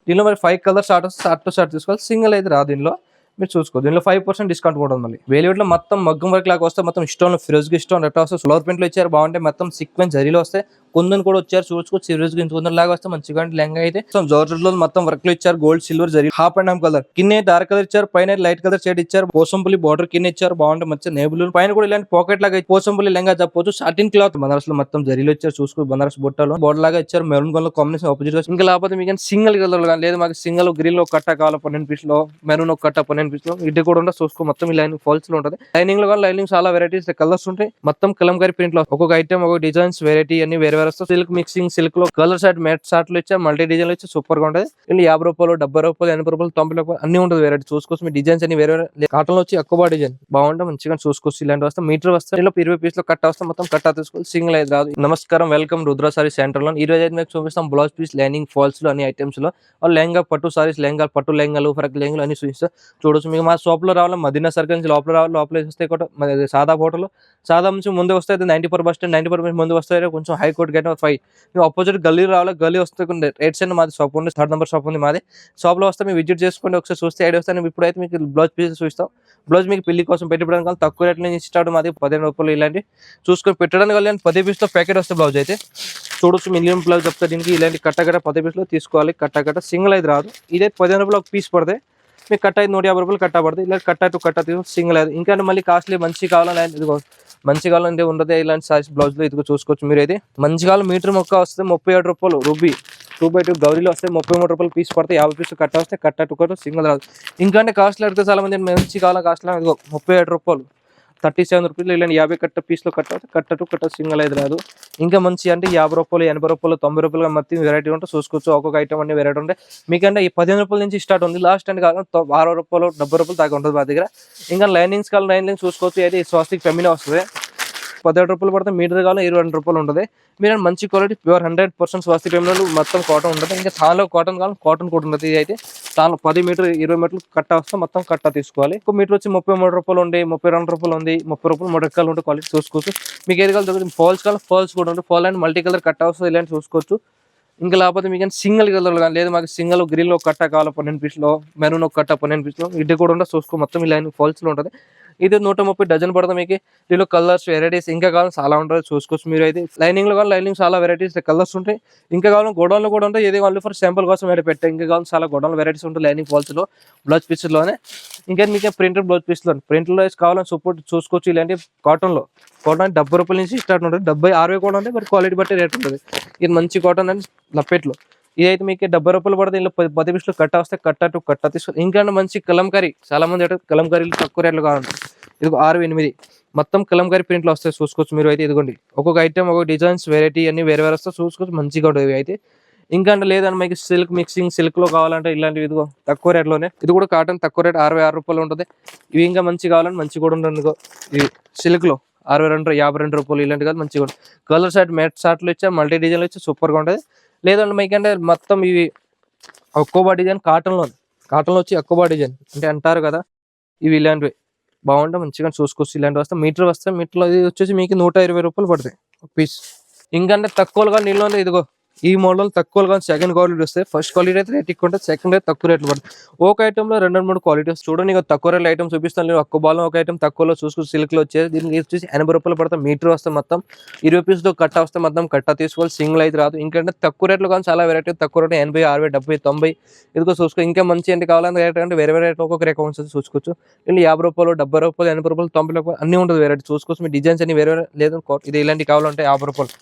దీనిలో మరి 5 colours short to short తీసుకోవాలి. సింగిల్ అయితే రాదు దీనిలో, మీరు చూసుకో. దీనిలో 5% డిస్కౌంట్ కూడా ఉంది. మళ్ళీ వేలివేట్లో మొత్తం మగ్గం వర్క్ లాగా వస్తే, మొత్తం స్టోన్ ఫ్రిజ్ స్టోన్ ఎట్లా వస్తే ఫ్లోర్ ప్రింట్ లో ఇచ్చారు బాగుంటే, మొత్తం సీక్వెన్స్ జరీలో వస్తే, కుందన్ కూడా వచ్చారు చూసుకో. సిరీస్ కుందన్ లాగా వస్తే మంచిగా లెంగా అయితే జార్జెట్ లో మొత్తం వర్క్ లో ఇచ్చారు. Gold silver zari half and half colour, కింద డార్క్ కలర్ ఇచ్చారు, పైన లైట్ కలర్ షేడ్ ఇచ్చారు. పోసంపులి బార్డర్ కింద ఇచ్చారు బాగుంటే మంచి నేబుల్ పైన కూడా ఇలాంటి పాకెట్ లాగా పోసంపులి లెంగా చెప్పొచ్చు. సాటిన్ క్లాత్ బనారస్ లో మొత్తం జరీలో ఇచ్చారు చూసుకో. బనారస్ బొట్టలో బోర్డర్ లాగా ఇచ్చారు. Maroon colour combination opposite. ఇంకా లేకపోతే మీకు సింగిల్ కలర్ కానీ లేదు, మాకు సింగిల్ గ్రిల్ ఒక కట్ట కావాలి 12 పీస్ లో, మెరూన్ ఒక కట్ట 12 పీస్ లో, ఇది కూడా ఉంటే చూసుకో. మొత్తం ఈ లైనింగ్ ఫాల్స్ లో ఉంటుంది. లైనింగ్ లో కానీ లైనింగ్ చాలా వెరైటీస్ కలర్స్ ఉంటాయి. మొత్తం కలంకారీ ప్రింట్ లో ఒక్కొక్క ఐటమ్ ఒక డిజైన్స్ వెరైటీ అన్ని వేరే వేరే వస్తాయి. సిల్క్ మిక్సింగ్ సిల్క్ లో కలర్ షార్ట్ మ్యాట్ షార్ట్ లో ఇచ్చా, మల్టీ డిజైన్ లో ఇచ్చి సూపర్ గా ఉంటుంది. ಇಲ್ಲಿ 50 రూపాయలు 70 రూపాయలు 80 రూపాయలు 90 రూపాయలు అన్ని ఉంటుంది వెరైటీ చూసుకోవచ్చు. మీ డిజైన్స్ అన్ని వేరే వేరే కాటన్ లో వచ్చి ఎక్కువ డిజైన్ బాగుంటే మంచిగా చూసుకోవచ్చు. ఇలాంటి వస్తే మీటర్ వస్తే 20 పీస్ లో కట్ట వస్తే మొత్తం కట్ట తీసుకోవాలి. సింగిల్ అయితే రాదు. నమస్కారం, వెల్కమ్ రుద్ర సారీ సెంటర్ లో. ఈ రోజు అయితే మీకు చూపిస్తాం బ్లౌజ్ పీస్ లైనింగ్ ఫాల్స్ లో అన్ని ఐటమ్స్ లో. లెహంగా పట్టు సారీస్, లెహంగా పట్టు లెహంగాలు, ఫరక్ లెహంగాలు అన్ని చూపిస్తా చూడొచ్చు. మీకు మా షాప్ లో రావాలి, మదీనా సర్కిల్ నుంచి లోపల రావాలి. లోపల వస్తే సాదా హోటల్ సాదా నుంచి ముందు వస్తే 94 బస్ స్టాండ్ 94 ముందు వస్తే కొంచెం హైకోర్ట్ గేట్ 5 మీకు ఆపోజిట్ గల్లీ రావాలి. గల్లీ వస్తే రైట్ సైడ్ మాది షాప్ ఉంది, 3rd నెంబర్ షాప్ ఉంది మాది. షాప్ లో వస్తే మీరు విజిట్ చేసుకోండి, ఒకసారి చూస్తే ఐడియా వస్తాను. ఇప్పుడైతే మీకు బ్లౌజ్ పీసెస్ చూస్తాం. బ్లౌజ్ మీకు పెళ్లి కోసం పెట్టుకోవడానికి తక్కువ రేట్ నుంచి స్టార్ట్ మాది 15 రూపాయలు ఇలాంటి చూసుకొని పెట్టడానికి వల్ల 10 పీస్ లో ప్యాకెట్ వస్తే బ్లౌజ్ అయితే చూడొచ్చు. మినిమం బ్లౌజ్ చెప్తే దీనికి ఇలాంటి కట్టగట్ట 10 పీస్ లో తీసుకోవాలి. కట్టగట్ట సింగిల్ అయితే రాదు. ఇదే 15 రూపాయలు ఒక పీస్ పడితే మీకు కట్ట అయితే 150 రూపాయలు కట్ట పడుతుంది. ఇలా కట్ట టు కట్ట సింగిల్ అయితే ఇంకా మళ్ళీ కాస్ట్లీ మంచి కావాలని ఇదిగో మంచి కావాలంటే ఉండదు. ఇలాంటి సైజ్ బ్లౌజ్ లో ఇదిగో చూసుకోవచ్చు. మీరు అయితే మంచి కావాలి మీటర్ మొక్క వస్తే 37 రూపాయలు రూబీ 2x2 గౌరీలో వస్తే 33 రూపాయలు పీస్ పడితే 50 పీస్ కట్ట వస్తే కట్ట టు కట్ట సింగిల్ రాదు. ఇంకా కాస్ట్లీ అడిగితే చాలా మంది మంచి కావాలి కాస్ట్లీ 37 రూపాయలు 37 రూపాయలు ఇలాంటి 50 కట్ట పీస్లో కట్ట టు కట్ట సింగిల్ అయితే రాదు. ఇంకా మంచి అంటే 50 రూపాయలు 80 రూపాయలు 90 రూపాయలు మొత్తం వెరైటీ ఉంటే చూసుకోవచ్చు. ఒక్కొక్క ఐటమ్ అన్ని వెరైటీ ఉంటాయి. మీకంటే ఈ 15 రూపాయల నుంచి స్టార్ట్ ఉంది. లాస్ట్ అంటే కాదు 60 రూపాయలు 70 రూపాయలు దాకా ఉంటుంది మా దగ్గర. ఇంకా లైనింగ్స్ కావాలి లైనింగ్స్ చూసుకోవచ్చు. అయితే స్వాస్తిక్ ఫెమినా వస్తుంది 17 రూపాయలు పడితే మీటర్ కావాలి 22 రూపాయలు ఉంటుంది. మీరు మంచి క్వాలిటీ ప్యూర్ 100% స్వాస్తిక్ ఫెమినాలు మొత్తం కాటన్ ఉంటుంది. ఇంకా చాలా కాటన్ కావాలి కాటన్ కూడా ఉంటుంది. ఇది అయితే చాలా 10 మీటర్ 20 మీటర్లు కట్ట వస్తే మొత్తం కట్ట తీసుకోవాలి. ఒక మీటర్ వచ్చి 33 రూపాయలు ఉంది, 32 రూపాయలు ఉంది, 30 రూపాయలు 3 రకాలు ఉంటే క్వాలిటీ చూసుకోవచ్చు. మీకు ఏది కావాలి ఫాల్స్ కావాలి ఫాల్స్ కూడా ఉంటుంది. ఫాల్ అండ్ మల్టీ కలర్ కట్ట వస్తుంది ఇలాంటి చూసుకోవచ్చు. ఇంకా లేకపోతే మీకు సింగిల్ కలర్ కానీ లేదు మాకు సింగిల్ గ్రిల్ ఒక కట్ట కావాలి 12 పీస్ లో, మెరూన్ ఒక కట్ట 12 పీస్ లో, ఇది కూడా ఉంటుంది చూసుకో. మొత్తం ఈ లైన్ ఫాల్స్ లో ఉంటుంది. ఇది 130 డజన్ పడుతుంది మీకు. దీనిలో కలర్స్ వెరైటీస్ ఇంకా కావాలి చాలా ఉంటుంది చూసుకోవచ్చు. మీరు అయితే లైనింగ్ లో కానీ లైనింగ్ చాలా వెరైటీస్ కలర్స్ ఉంటాయి. ఇంకా కావాలి గోడౌన్ లో కూడా ఉంటాయి. ఇది వాళ్ళు ఫర్ శాంపుల్ కోసం అయితే పెట్టాయి. ఇంకా కావాలి చాలా గోడౌన్ వెరైటీస్ ఉంటాయి లైనింగ్ ఫాల్స్ లో బ్లౌజ్ పీస్ లోనే. ఇంకా మీకు ప్రింటెడ్ బ్లౌజ్ పీస్ లో ప్రింట్ లో కావాలని సపోర్ట్ చూసుకోవచ్చు. ఇలాంటి కాటన్ లో కాటన్ 70 రూపాయల నుంచి స్టార్ట్ ఉంటుంది. 70 60 కూడా ఉంటాయి. మరి క్వాలిటీ బట్టి రేట్ ఉంటుంది. ఇది మంచి కాటన్ అండ్ లపెట్లో ఇదైతే మీకు 70 రూపాయలు పడుతుంది. ఇందులో 10 పీస్లో కట్ట వస్తే కట్ట టు కట్ట తీసుకోవాలి. ఇంకా మంచి కలంకారీ చాలా మంది అంటే కలంకారీలు తక్కువ రేట్లు కావాలి. ఇది 6 8 మొత్తం కలంకారీ ప్రింట్లు వస్తాయి చూసుకోవచ్చు. మీరు అయితే ఇదిగోండి ఒక్కొక్క ఐటమ్ ఒక్కొక్క డిజైన్స్ వెరైటీ అన్ని వేరే వేరే వస్తే చూసుకోవచ్చు. మంచిగా ఉంటుంది అయితే. ఇంకా అంటే లేదంటే మీకు సిల్క్ మిక్సింగ్ సిల్క్ లో కావాలంటే ఇలాంటివి ఇదిగో తక్కువ రేట్లోనే. ఇది కూడా కాటన్ తక్కువ రేట్ 66 రూపాయలు ఉంటుంది. ఇవి ఇంకా మంచి కావాలంటే మంచి కూడా ఉంటుంది. ఇది సిల్క్ లో 62 52 రూపాయలు ఇలాంటి కాదు మంచిగా ఉంటుంది. కలర్ షార్ట్ మ్యాట్ షార్ట్లు ఇచ్చా మల్టీ డిజైన్లు ఇచ్చి సూపర్గా ఉంటుంది. లేదంటే మీకంటే మొత్తం ఇవి అక్కోబా డిజైన్ కాటన్లో వచ్చి అక్కోబా డిజైన్ అంటే అంటారు కదా, ఇవి ఇలాంటివి బాగుంటే మంచిగా చూసుకోవచ్చు. ఇలాంటివి వస్తే మీటర్లో ఇది వచ్చేసి మీకు 120 రూపాయలు పడతాయి ఒక పీస్. ఇంకంటే తక్కువగా నీళ్ళు ఇదిగో ఈ మోడల్ తక్కువగా సెకండ్ క్వాలిటీ వస్తాయి. ఫస్ట్ క్వాలిటీ అయితే రేట్ ఎక్కువ ఉంటుంది, సెకండ్ అయితే తక్కువ రేట్లు పడుతుంది. ఒక ఐటమ్ లో 2-3 క్వాలిటీస్ చూడండి. ఇక తక్కువ రేట్లు ఐటమ్ చూపిస్తాను. నేను ఒక్క బాల్ ఒక ఐటమ్ తక్కువలో చూసుకుని సిల్క్ లో వచ్చేది దీనికి వచ్చేసి 80 రూపాయలు పడతాయి. మీటర్ వస్తే మొత్తం 20 పీస్తో కట్ట వస్తే మొత్తం కట్ట తీసుకోవాలి. సింగిల్ అయితే రాదు. ఇంకంటే తక్కువ రేట్లు కానీ చాలా వెరైటీ తక్కువ రేట్ 80 60 70 90 ఇదిగో చూసుకో. ఇంకా మంచి ఏంటి కావాలని రేట్ అంటే వేరే రేట్లు ఒక్కొక్క అకౌంట్స్ చూసుకోవచ్చు. ಇಲ್ಲಿ 50 రూపాయలు 70 రూపాయలు 80 రూపాయలు 90 రూపాయలు అన్ని ఉంటుంది వెరైటీ చూసుకోవచ్చు. మీ డిజైన్స్ అన్ని వేరే లేదు. ఇది ఇలాంటి కావాలంటే 50 రూపాయలు.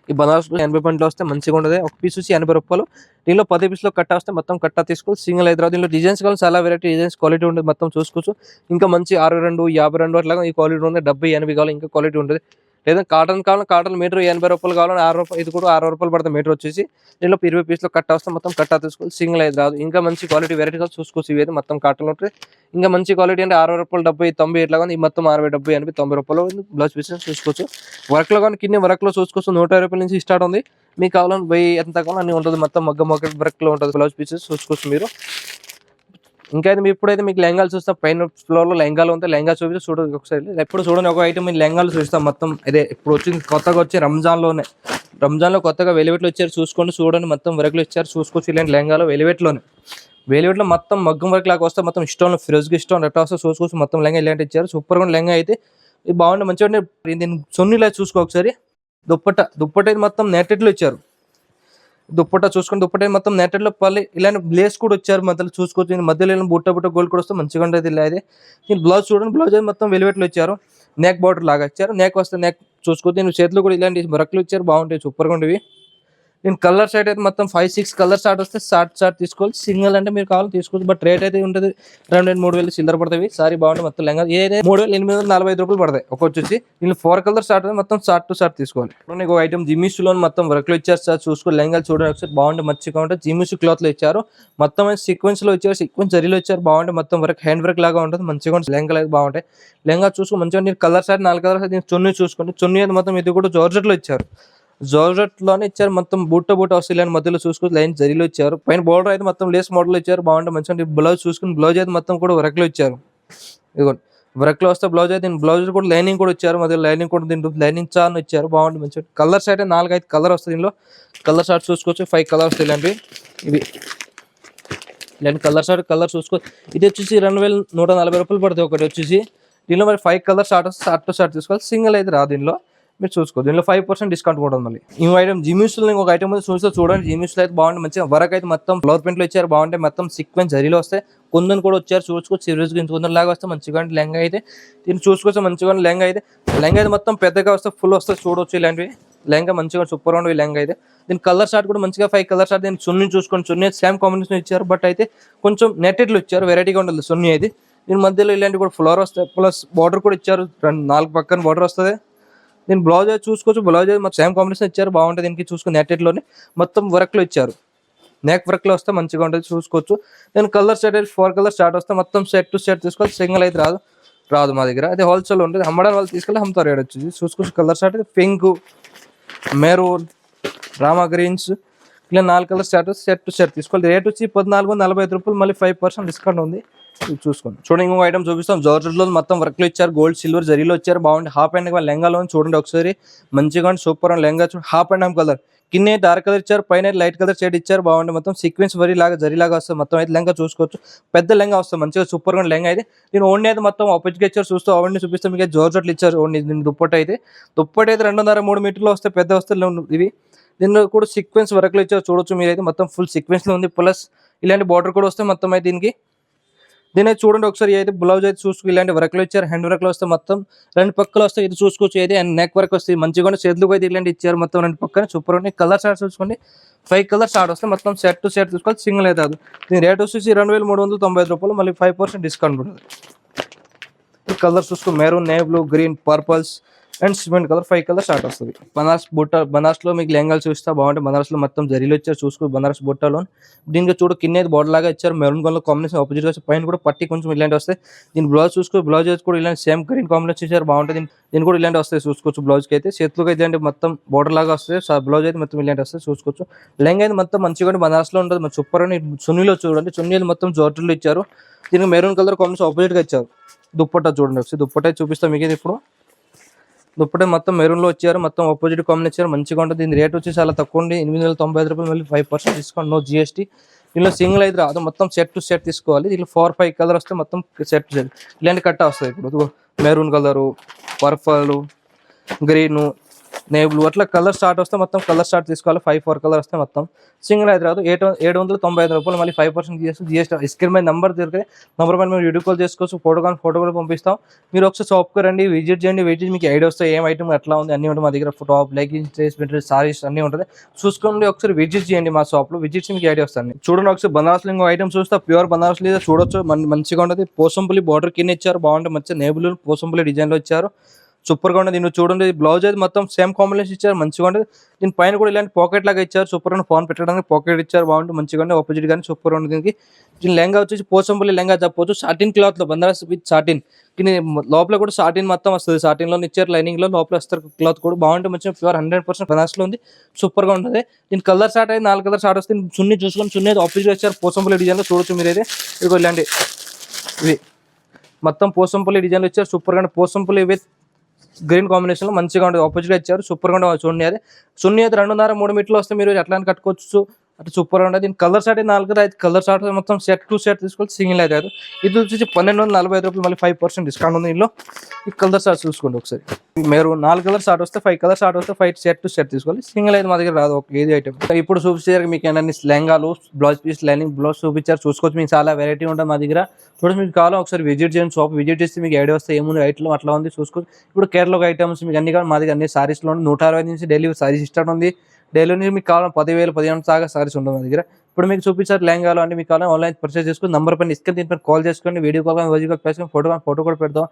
ఈ బనారస్ 80 పాయింట్లు వస్తే మంచిగా ఉంటుంది. ఒక పీస్ వచ్చి 80 రూపాయలు. దీనిలో 10 పీస్లో కట్ట వస్తే మొత్తం కట్ట తీసుకోవాలి. సింగిల్ అయితే రాదు. దీనిలో డిజైన్స్ కావాలి చాలా వెరైటీ డిజైన్స్ క్వాలిటీ ఉంటుంది మొత్తం చూసుకోవచ్చు. ఇంకా మంచి 62 52 అట్లాగా ఈ క్వాలిటీ ఉంది. 70 80 కావాలి ఇంకా క్వాలిటీ ఉంటుంది. లేదా కాటన్ కావాలి కాటన్ మీటర్ 80 రూపాయలు కావాలని 6 రూపాయలు. ఇది కూడా 60 రూపాయలు పడుతుంది మీటర్ వచ్చేసి. దీనిలో 20 పీస్లో కట్ట వస్తే మొత్తం కట్ట తీసుకోవాలి. సింగిల్ అయితే రాదు. ఇంకా మంచి క్వాలిటీ వెరైటీ కావాలి చూసుకోవచ్చు. ఇవి అయితే మొత్తం కాటన్ ఉంటుంది. ఇంకా మంచి క్వాలిటీ అంటే 60 రూపాయలు 70 90 ఇట్లా ఈ మొత్తం 60 70 80 90 రూపాయలు బ్లౌజ్ పీసెస్ చూసుకోవచ్చు. వర్క్లో కానీ కింద వర్క్లో చూసుకోవచ్చు. 120 రూపాయల నుంచి స్టార్ట్ ఉంది. మీకు కావాలని 1000 ఎంత కావాలని అన్ని ఉంటుంది. మొత్తం మగ్గ వర్క్లో ఉంటుంది బ్లౌజ్ పీసెస్ చూసుకోవచ్చు. మీరు ఇంకా అయితే మీ ఇప్పుడైతే మీకు లెహంగాలు చూస్తాం, పైన ఫ్లోర్ లో లెహంగాలు ఉంటాయి, లెహంగా చూపిస్తే చూడండి ఒకసారి. ఎప్పుడు చూడండి ఒక ఐటమ్ మీ లెహంగాలు చూస్తాం మొత్తం. ఇదే ఇప్పుడు వచ్చింది కొత్తగా వచ్చి రంజాన్ లో కొత్తగా వెలివెట్లు వచ్చారు, చూడండి మొత్తం వర్క్లు ఇచ్చారు, చూసుకోవచ్చు. ఇలాంటి లెహంగాలు వెలివెట్లో మొత్తం మగ్గం వర్క్ లాగా వస్తే మొత్తం ఇష్టం ఫ్రెష్గా ఇష్టం రెట్టా వస్తే చూసుకోవచ్చు. మొత్తం లెహంగా ఇలాంటి ఇచ్చారు, సూపర్గా లెహంగా అయితే ఇది బాగుంది, మంచిగా. దీని సొన్నిలా చూసుకో ఒకసారి. దుప్పట అయితే మొత్తం నెట్టెట్లు ఇచ్చారు. దుప్పట చూసుకుని దుప్పట మొత్తం నెట్టెట్లో పల్లి ఇలాంటి బ్లేస్ కూడా వచ్చారు మధ్యలో చూసుకోవచ్చు. మధ్యలో బుట్ట గోల్డ్ కూడా వస్తే మంచిగా ఉంటుంది. ఇలా అయితే దీని బ్లౌజ్ చూడండి, బ్లౌజ్ అయితే మొత్తం వెలివెట్లు ఇచ్చారు, నెక్ బార్డర్ లాగా ఇచ్చారు. నెక్ వస్తే నెక్ చూసుకోవచ్చు. దీని చేతిలో కూడా ఇలాంటి వర్క్లు ఇచ్చారు, బాగుంటాయి, సూపర్గా ఉండేవి. నేను కలర్ షర్ట్ అయితే మొత్తం 5-6 కలర్ షార్ట్ వస్తే షార్ట్ తీసుకోవాలి. సింగిల్ అంటే మీరు కావాలి తీసుకోవచ్చు, బట్ రేట్ అయితే ఉంటుంది 2,000-3,000 చిల్లర పడుతుంది. సారీ బాగుంటుంది మొత్తం లెంగా. ఏదైతే 3,845 రూపాయలు పడతాయి వచ్చేసి. దీనిలో 4 కలర్ షార్ట్ మొత్తం షార్ట్ తీసుకోవాలి. నీకు ఐటమ్ జిమ్మిస్లో మొత్తం వర్క్లు ఇచ్చారు సార్, చూసుకోవాలి. లెంగాలు చూడండి ఒకసారి, బాగుంటుంది, మంచిగా ఉంటుంది. జిమ్మిస్ క్లాత్ లో ఇచ్చారు, మొత్తం సీక్వెన్స్ లో ఇచ్చారు, సీక్వెన్స్ జరీలో ఇచ్చారు, బాగుంటుంది. మొత్తం వర్క్ హ్యాండ్ వర్క్ లాగా ఉంటుంది, మంచిగా ఉంటుంది. లెంగాలు అయితే బాగుంటాయి. లెంగా చూసుకో మంచిగా. నేను కలర్ షార్ట్ 4 కలర్ షార్ట్. చున్నీ చూసుకోండి, చున్నీ అయితే మొత్తం ఇది కూడా జార్జెట్ లో ఇచ్చారు, లోనే ఇచ్చారు. మొత్తం బూట వస్తాయి మధ్యలో చూసుకుని లైన్ జరీలో ఇచ్చారు. పైన బోర్డర్ అయితే మొత్తం లేస్ మోడల్ ఇచ్చారు, బాగుంటుంది మంచిగా. బ్లౌజ్ చూసుకుని బ్లౌజ్ అయితే మొత్తం కూడా వర్క్ లో ఇచ్చారు. ఇదిగోండి వర్క్ లో వస్తే బ్లౌజ్ అయితే బ్లౌజ్ కూడా లైనింగ్ కూడా ఇచ్చారు, మధ్యలో లైనింగ్ కూడా దీంట్లో లైనింగ్ చార్ట్ ఇచ్చారు, బాగుంటుంది మంచిగా. కలర్స్ అయితే 4-5 కలర్ వస్తుంది దీనిలో. కలర్ షార్ట్ చూసుకోవచ్చు, 5 కలర్స్ ఇలాంటివి. ఇలాంటి కలర్ చూసుకో. ఇది వచ్చేసి 2,140 రూపాయలు పడుతుంది ఒకటి వచ్చేసి. దీనిలో మరి 5 కలర్ షార్ట్ తీసుకోవాలి, సింగిల్ అయితే రాదు దీనిలో. మీరు చూసుకో, దీనిలో 5% డిస్కౌంట్ కూడా ఉంది. మళ్ళీ ఈ ఐటమ్ జిమ్యూస్లో ఒక ఐటమ్ చూస్తే చూడండి. జిమ్యూస్లో అయితే బాగుంటుంది మంచిగా. వర్క్ అయితే మొత్తం ఫ్లవర్ ప్రింట్లో ఇచ్చారు, బాగుంటాయి. మొత్తం సీక్వెన్స్ జరీలో వస్తాయి, కొందని కూడా వచ్చారు, చూసుకోవచ్చు. సిరీస్ కొందరు లాగా వస్తే మంచిగా లెంగా అయితే దీన్ని చూసుకోవచ్చు, మంచిగా. లెంగా అయితే మొత్తం పెద్దగా వస్తే ఫుల్ వస్తే చూడవచ్చు. ఇలాంటివి లెంగా మంచిగా సూపర్ ఉండవు. లెంగా అయితే దీని కలర్ షార్ట్ కూడా మంచిగా 5 కలర్ షార్ట్. దీన్ని చున్నీ చూసుకోండి, చున్నీ సేమ్ కాంబినేషన్ ఇచ్చారు, బట్ అయితే కొంచెం నెట్టెట్లు ఇచ్చారు, వెరైటీగా ఉంటుంది చున్నీ అయితే. దీని మధ్యలో ఇలాంటివి కూడా ఫ్లవర్ వస్తాయి, ప్లస్ బార్డర్ కూడా ఇచ్చారు, 4 పక్కన బార్డర్ వస్తుంది. దీని బ్లౌజ్ అయితే చూసుకోవచ్చు, బ్లౌజ్ అయితే సేమ్ కాంబినేషన్ ఇచ్చారు, బాగుంటుంది. దీనికి చూసుకుని నెట్టెట్లోనే మొత్తం వర్క్ లో ఇచ్చారు, నెక్ వర్క్ లో వస్తే మంచిగా ఉంటుంది, చూసుకోవచ్చు. నేను కలర్ షర్ట్ అయితే 4 కలర్ షార్ట్ వస్తే మొత్తం సెట్ టు సెట్ తీసుకోవాలి, సింగిల్ అయితే రాదు మా దగ్గర. అయితే హోల్సేల్ ఉంటుంది, అమ్మడానికి వాళ్ళు తీసుకెళ్ళి అమ్ముతారు. రేట్ వచ్చి చూసుకోవచ్చు. కలర్ షార్ట్ అయితే పింక్, మెరూన్, రామా గ్రీన్స్, ఇలా 4 colour short set to set తీసుకోవాలి. రేట్ వచ్చి 1,445 రూపాయలు, మళ్ళీ 5% డిస్కౌంట్ ఉంది. చూసుకోండి. చూడండి ఇంకొక ఐటమ్ చూపిస్తాం. జార్జెట్లో మొత్తం వర్క్లు ఇచ్చారు, గోల్డ్ సిల్వర్ జరీలో ఇచ్చారు, బాగుంది. హాఫ్ అండ్ లెంగాలో చూడండి ఒకసారి, మంచిగా సూపర్ లెంగా చూడండి. హాఫ్ అండ్ హాఫ్ కలర్, కింద డార్క్ కలర్ ఇచ్చారు, పైన లైట్ కలర్ షేడ్ ఇచ్చారు, బాగుంది. మొత్తం సీక్వెన్స్ జరీలాగా వస్తుంది మొత్తం అయితే. లెంగా చూసుకోవచ్చు, పెద్ద లెంగా వస్తుంది మంచిగా, సూపర్ గా లెంగా అయితే. దీని ఓన్లీ అయితే మొత్తం ఆపోజిట్ ఇచ్చారు, చూస్తూ అవన్నీ చూపిస్తే మీకు జార్జెట్లు ఇచ్చారు. ఓన్లీ దీని దుప్పట అయితే 2.5-3 మీటర్లు వస్తే పెద్ద వస్తాయి ఇవి. దీనిలో కూడా సీక్వెన్స్ వర్క్లు ఇచ్చారు, చూడొచ్చు మీరైతే. మొత్తం ఫుల్ సీక్వెన్స్ లో ఉంది, ప్లస్ ఇలాంటి బార్డర్ కూడా వస్తే మొత్తం అయితే దీని అయితే చూడండి ఒకసారి. అయితే బ్లౌజ్ అయితే చూసుకో, ఇలాంటి వర్క్ లో ఇచ్చారు, హ్యాండ్ వర్క్ లో వస్తే మొత్తం 2 పక్కలు వస్తాయి. ఇది చూసుకోవచ్చు, అయితే అండ్ నెక్ వర్క్ వస్తాయి మంచిగా. చేతులకు అయితే ఇలాంటి ఇచ్చారు, మొత్తం 2 పక్కన సూపర్ ఉన్నాయి. కలర్ షార్ట్ చూసుకోండి, 5 కలర్ షార్ట్ వస్తే మొత్తం సెట్ టు సెట్ తీసుకోవాలి, సింగిల్ అయితే అది. దీని రేట్ వచ్చేసి 2,395 రూపాయలు, మళ్ళీ 5% డిస్కౌంట్ ఉంటుంది. కలర్ చూసుకో, maroon, navy blue, green, purples and cement colour, 5 colour short వస్తుంది. బనారస్ లో మీకు లెంగాలు చూస్తే బాగుంటుంది. బనారస్ లో మొత్తం జరీలో ఇచ్చారు, చూసుకో. బనారస్ బుట్టలో దీనికి చూడు, కింద బోర్డర్ లాగా ఇచ్చారు, మెరూన్ కలర్ కాంబినేషన్ ఆపోజిట్ వచ్చి, పైన కూడా పట్టి కొంచెం ఇలాంటి వస్తాయి. దీని బ్లౌజ్ చూసుకో, బ్లౌజ్ కూడా ఇలాంటి సేమ్ గ్రీన్ కాంబినేషన్ ఇచ్చారు, బాగుంటుంది. దీని కూడా ఇలాంటి వస్తాయి, చూసుకోవచ్చు. బ్లౌజ్ కి అయితే చేతులకు ఇలాంటి మొత్తం బోర్డర్ లాగా వస్తాయి, బ్లౌజ్ అయితే మొత్తం ఇలాంటి వస్తాయి, చూసుకోవచ్చు. లెంగా అయితే మొత్తం మంచిగా బనారస్ లో ఉంటుంది, సూపర్ అని. చున్నీలో చూడండి, చున్నీలు మొత్తం జార్జెట్లో ఇచ్చారు, దీనికి మెరూన్ కలర్ కాంబినేషన్ ఆపోజిట్ గా ఇచ్చారు. దుప్పట్టా చూడండి ఒకసారి, దుప్పట్టా చూపిస్తాం మీకు. ఇప్పుడు దుప్పటే మొత్తం మెరూన్ లో వచ్చారు, మొత్తం ఆపోజిట్ కాంబినేషన్ ఇచ్చారు, మంచిగా ఉంటుంది. దీని రేట్ వచ్చి చాలా తక్కువ ఉంది, 895 రూపాయలు, మళ్ళీ 5% డిస్కౌంట్, నో జిఎస్టీ. దీనిలో సింగిల్ అయితే రాదు, మొత్తం సెట్ టు సెట్ తీసుకోవాలి. దీనిలో 4-5 కలర్ వస్తే మొత్తం సెట్ ఇలాంటి కట్ట వస్తాయి. ఇప్పుడు maroon colour, purple, green, navy blue, అట్లా కలర్ స్టార్ట్ వస్తే మొత్తం కలర్ స్టార్ట్ తీసుకోవాలి. 5-4 కలర్ వస్తే మొత్తం సింగిల్ అయితే రాదు. 795 రూపాయలు, మళ్ళీ 5% జిఎస్టీ. స్క్రీన్ మీద నెంబర్ దొరికితే నెంబర్ పైన మీరు వీడియో కాల్ చేసుకోవచ్చు, ఫోటో కూడా పంపిస్తాం. మీరు ఒకసారి షాప్కి రండి, విజిట్ చేయండి. మీకు ఐడియా వస్తాయి, ఏం ఐటమ్ ఎట్లా ఉంది అన్నీ ఉంటుంది మా దగ్గర. టాప్, లెగ్గిన్స్, డ్రెస్, సారీస్ అన్నీ ఉంటుంది. చూసుకోండి, ఒకసారి విజిట్ చేయండి మా షాప్లో. విజిట్ మీకు ఐడియా వస్తుంది. చూడండి ఒకసారి బనారస్ ఇంకో ఐటమ్ చూస్తే ప్యూర్ బనారస్ లేదా చూడొచ్చు, మంచిగా ఉంటుంది. పోసంపల్లి బార్డర్ కింద ఇచ్చారు, బాగుంటుంది. మంచిగా నేబుల్ పోసంపల్లి డిజైన్లో ఇచ్చారు, సూపర్గా ఉండదు. దీన్ని చూడండి బ్లౌజ్ అయితే మొత్తం సేమ్ కాంబినేషన్ ఇచ్చారు, మంచిగా ఉండదు. దీని పైన కూడా ఇలాంటి పాకెట్ లాగా ఇచ్చారు, సూపర్ గా ఫోన్ పెట్టడానికి పాకెట్ ఇచ్చారు, బాగుంటుంది, మంచిగా ఉంది. ఆపోజిట్ కానీ సూపర్ ఉంది. దీనికి దీని లెంగా వచ్చేసి పోచంపల్లి లెంగా చెప్పవచ్చు. సాటిన్ క్లాత్ లో బనారస్ విత్ సాటిన్, దీని లోపల కూడా సాటిన్ మొత్తం వస్తుంది, సాటిన్ లో ఇచ్చారు, లైనింగ్ లో లోపల వస్తారు క్లాత్ కూడా బాగుంటుంది, మంచిగా ప్యూర్ 100% బనారస్ లో ఉంది, సూపర్ గా ఉంటుంది. దీని కలర్ షార్ట్ అయితే 4 కలర్ షార్ట్ వస్తుంది. చున్నీ చూసుకొని చున్నీ ఆపోజిట్ వచ్చారు పోచంపల్లి డిజైన్ లో చూడొచ్చు మీరైతే. ఇదిగో ఇలాంటి ఇవి మొత్తం పోచంపల్లి డిజైన్ వచ్చారు, సూపర్ గా పోచంపల్లి విత్ గ్రీన్ కాంబినేషన్ లో మంచిగా ఉంటుంది, ఆపోజిట్ ఇచ్చారు, సూపర్ గా ఉంటుంది. చున్నీ అయితే 2.5-3 మీటర్లు వస్తే మీరు ఎట్లా కట్టుకోవచ్చు, అటు సూపర్ గా ఉంటుంది. దీని కలర్ షార్ట్ 4 అయితే కలర్ షార్ట్ మొత్తం సెట్ టు సెట్ తీసుకోవాలి, సింగిల్ అయితే ఇది వచ్చేసి 1245 రూపాయలు, మళ్ళీ 5% డిస్కౌంట్ ఉంది ఇందులో. ఈ కలర్ షార్ట్ చూసుకోండి ఒకసారి, మీరు 4 కలర్ షార్ట్ వస్తే 5 కలర్ షార్ట్ వస్తే 5 సెట్ టు సెట్ తీసుకోవాలి, సింగిల్ అయితే మా దగ్గర రాదు ఒక ఏది ఐటమ్. ఇప్పుడు చూపించారు మీకు ఏంటంటే లెహంగాలు, బ్లౌజ్ పీస్, లైనింగ్ బ్లౌజ్ చూపించారు, చూసుకోవచ్చు. మీకు చాలా వెరైటీ ఉంటుంది మా దగ్గర. చూడండి మీకు కావాలో ఒకసారి విజిట్ చేయండి, షాప్ విజిట్ చేస్తే మీకు ఐడియా వస్తే ఏముంది ఐట్లో అట్లా ఉంది చూసుకోవచ్చు. ఇప్పుడు కేరళ ఐటమ్స్ మీకు అన్ని కావాలి మా దగ్గర, అన్ని సారీస్లో 160 నుంచి డైలీ సారీస్ స్టార్ట్ ఉంది. డైలీ నుంచి మీకు కావాలి 10,000-15,000 దాకా సారీస్ ఉంటుంది మా దగ్గర. ఇప్పుడు మీకు చూపించారు లెహంగాలు అంటే మీకు కావాలి ఆన్లైన్ పర్చేస్ చేసుకుని నంబర్ పైన ఇసుకొని దీనిపైన కాల్ చేసుకోండి, వీడియో కాల్ వేసుకొని ఫోటో కూడా పెడతాం.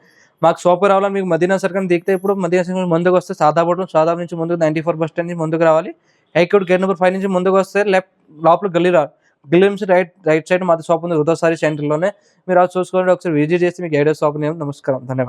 మాకు షాప్ రావాలని మీకు మదీనా సర్కిల్ దిగితే ఇప్పుడు మదీనా సర్కిల్ ముందుకు వస్తే సాదా నుంచి ముందుకు 94 బస్ స్టాండ్ నుంచి ముందుకు రావాలి. హైకోర్టు గేట్ నెంబర్ 5 నుంచి ముందుకు వస్తే లోపల గల్లీ నుంచి రైట్ సైడ్ మాది షాప్ ఉంది, హృదయ సారీ సెంటర్లోనే. మీరు అది చూసుకోండి, ఒకసారి విజిట్ చేసి మీకు ఐడియా షాప్. నమస్కారం, ధన్యవాదాలు.